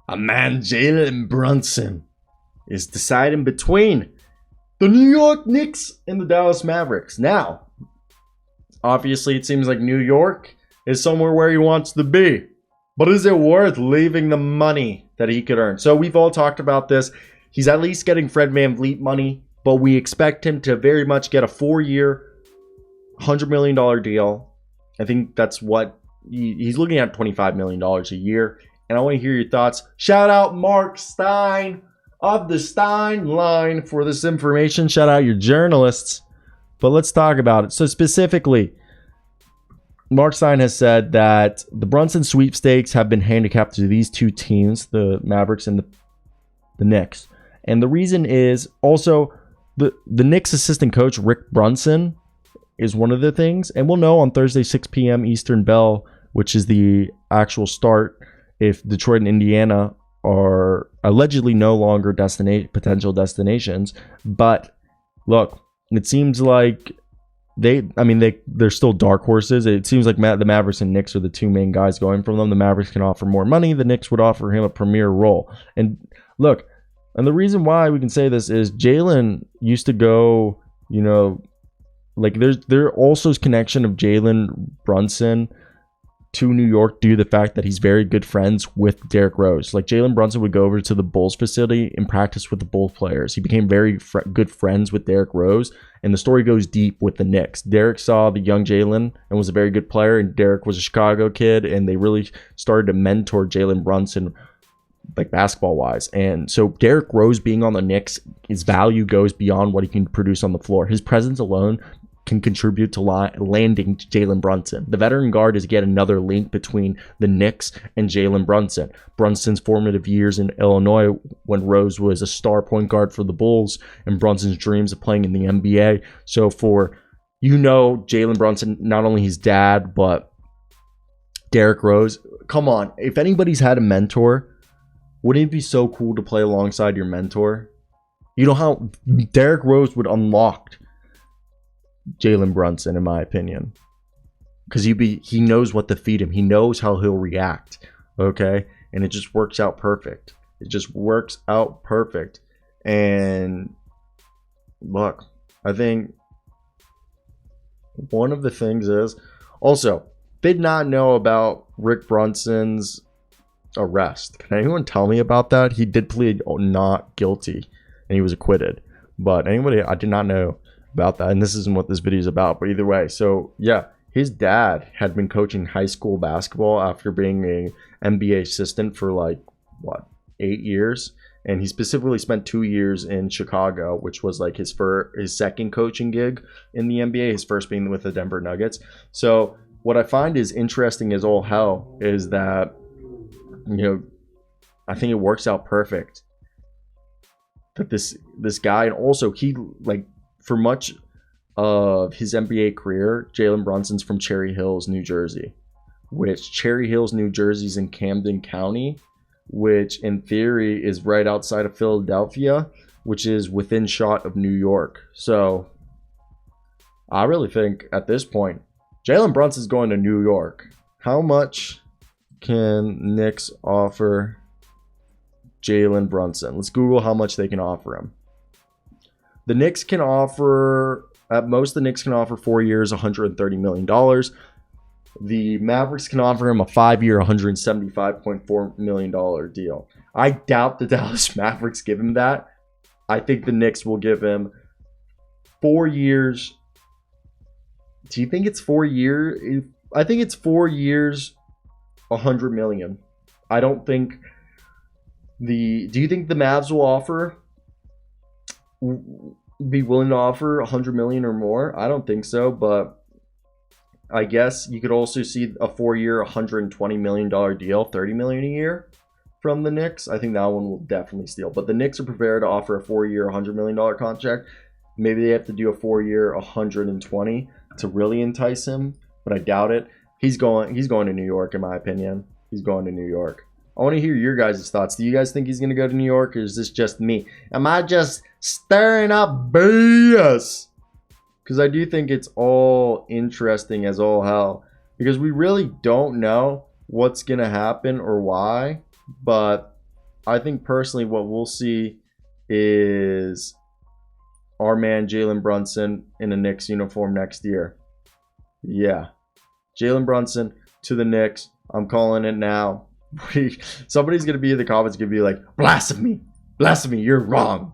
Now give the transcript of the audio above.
a man Jalen Brunson is deciding between the New York Knicks and the Dallas Mavericks. Now, obviously, it seems like New York is somewhere where he wants to be. But is it worth leaving the money that he could earn? So we've all talked about this. He's at least getting Fred VanVleet money, but we expect him to very much get a 4-year, $100 million deal. I think that's what he's looking at, $25 million a year. And I want to hear your thoughts. Shout out Marc Stein of the Stein Line for this information. Shout out your journalists. But let's talk about it. So specifically, Marc Stein has said that the Brunson Sweepstakes have been handicapped to these two teams, the Mavericks and the Knicks. And the reason is also the Knicks assistant coach, Rick Brunson, is one of the things. And we'll know on Thursday, 6 p.m. Eastern Bell, which is the actual start, if Detroit and Indiana are allegedly no longer potential destinations. But look, it seems like they're still dark horses. It seems like the Mavericks and Knicks are the two main guys going from them. The Mavericks can offer more money. The Knicks would offer him a premier role. And look, and the reason why we can say this is Jalen used to go, like there also is connection of Jalen Brunson to New York due to the fact that he's very good friends with Derrick Rose. Like Jalen Brunson would go over to the Bulls facility and practice with the Bulls players. He became very good friends with Derrick Rose, and the story goes deep with the Knicks. Derrick saw the young Jalen and was a very good player, and Derrick was a Chicago kid, and they really started to mentor Jalen Brunson, like basketball-wise. And so Derrick Rose being on the Knicks, his value goes beyond what he can produce on the floor. His presence alone can contribute to landing Jalen Brunson. The veteran guard is yet another link between the Knicks and Jalen Brunson. Brunson's formative years in Illinois when Rose was a star point guard for the Bulls, and Brunson's dreams of playing in the NBA. So for, Jalen Brunson, not only his dad, but Derrick Rose. Come on, if anybody's had a mentor, wouldn't it be so cool to play alongside your mentor? You know how Derrick Rose would unlock Jalen Brunson, in my opinion, because he knows what to feed him. He knows how he'll react. Okay, and it just works out perfect. And look, I think one of the things is also did not know about Rick Brunson's arrest. Can anyone tell me about that? He did plead not guilty and he was acquitted. But I did not know about that, and this isn't what this video is about, but either way. So yeah, his dad had been coaching high school basketball after being an NBA assistant for 8 years, and he specifically spent 2 years in Chicago, which was like his second coaching gig in the NBA, his first being with the Denver Nuggets. So what I find is interesting as all hell is that I think it works out perfect that this guy, and also he for much of his NBA career, Jalen Brunson's from Cherry Hills, New Jersey, which Cherry Hills, New Jersey is in Camden County, which in theory is right outside of Philadelphia, which is within shot of New York. So I really think at this point, Jalen Brunson's going to New York. How much can Knicks offer Jalen Brunson? Let's Google how much they can offer him. The Knicks can offer, at most, 4 years, $130 million. The Mavericks can offer him a 5-year, $175.4 million deal. I doubt the Dallas Mavericks give him that. I think the Knicks will give him 4 years. Do you think it's 4 years? I think it's 4 years, $100 million. I don't think do you think the Mavs will be willing to offer $100 million or more? I don't think so, but I guess you could also see a 4-year, $120 million deal, $30 million a year from the Knicks. I think that one will definitely steal. But the Knicks are prepared to offer a 4-year, $100 million contract. Maybe they have to do a 4-year, $120 to really entice him, but I doubt it. He's going to New York, in my opinion. He's going to New York. I want to hear your guys' thoughts. Do you guys think he's going to go to New York, or is this just me? Am I just stirring up BS? Because I do think it's all interesting as all hell. Because we really don't know what's going to happen or why. But I think personally what we'll see is our man Jalen Brunson in a Knicks uniform next year. Yeah. Jalen Brunson to the Knicks. I'm calling it now. Somebody's going to be in the comments going to be like, blasphemy, you're wrong.